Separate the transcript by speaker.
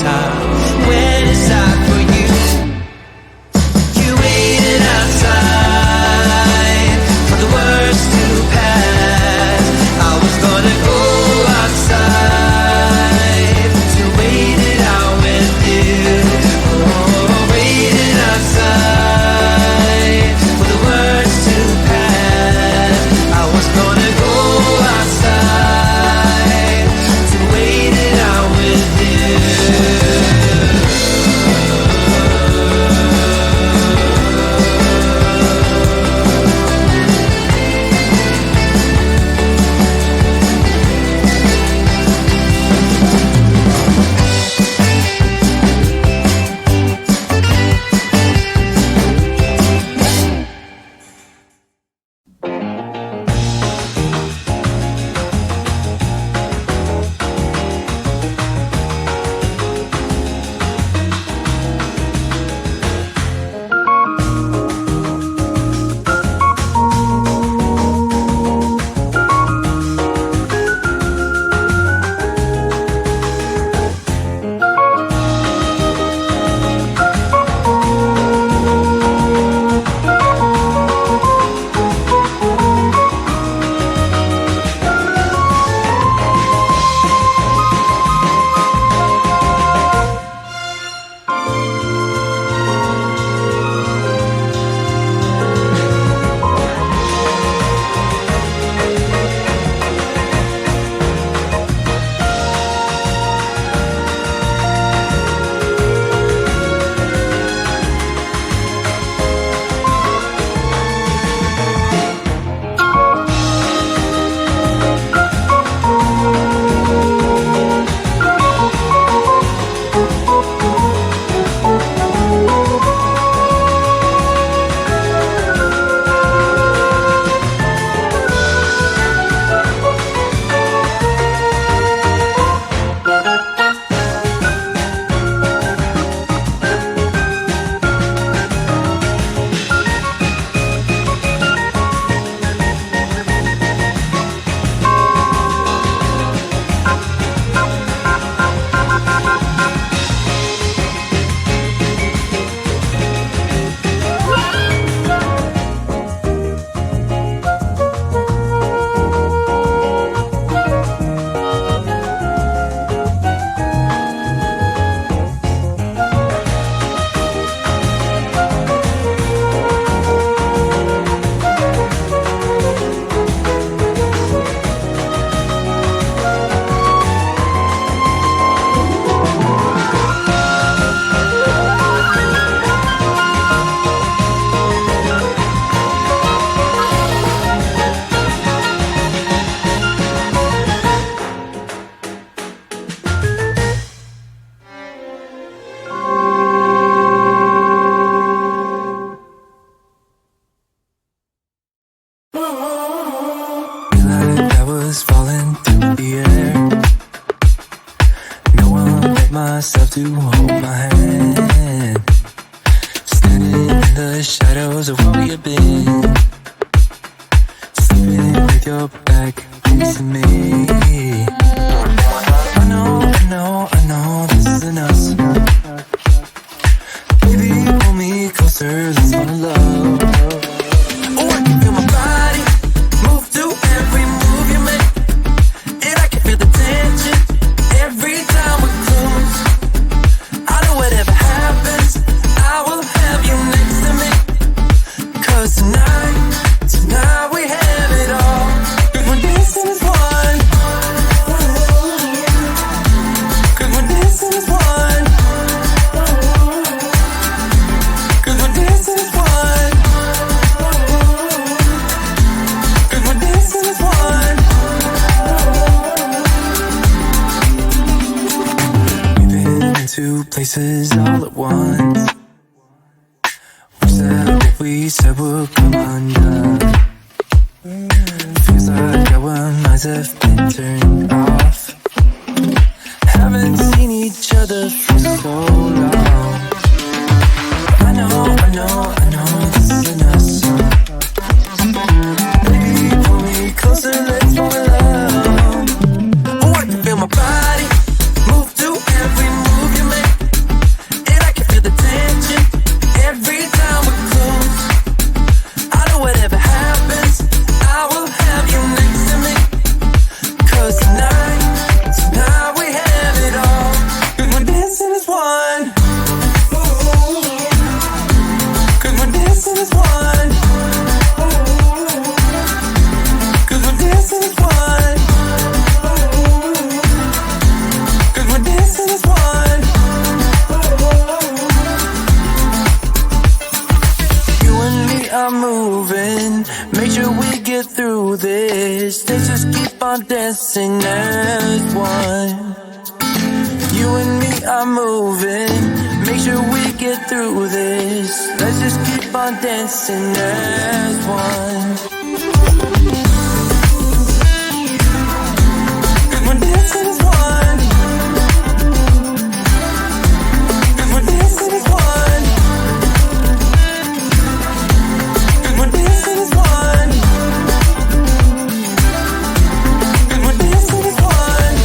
Speaker 1: time when it's time for you. You waited outside for the words to pass. I was gonna go outside to wait it out with you. Oh, waiting outside for the words to pass. I was gonna go outside to wait it out with you.
Speaker 2: myself to hold my hand, standing in the shadows of where we've been, sleeping with your back facing me. I know this isn't us. Baby, pull me closer, let's fall in love. Oh, I can feel my body move to every move you make, and I can feel the tension every time we're close. I know whatever happens, I will have you next to me, 'cause tonight we have it all. 'Cause we're dancing as one, 'cause we're dancing as one, 'cause we're dancing as one, 'cause we're dancing as one. We've been into places all at once. Wish that what we said would come undone. Feels like our minds have been turned off. Haven't seen each other for so long. I know this isn't us. Baby, pull me closer, let's fall in love. Oh, I can feel my body move to every move you make. dancing as one. 'Cause we're dancing as one. You and me are moving. Make sure we get through this. Let's just keep on dancing as one. You and me are moving. Make sure we get through this. Let's just keep on dancing as one. 'Cause we're dancing as one. 'Cause we're dancing as one. 'Cause we're dancing as one. 'Cause we're dancing as one.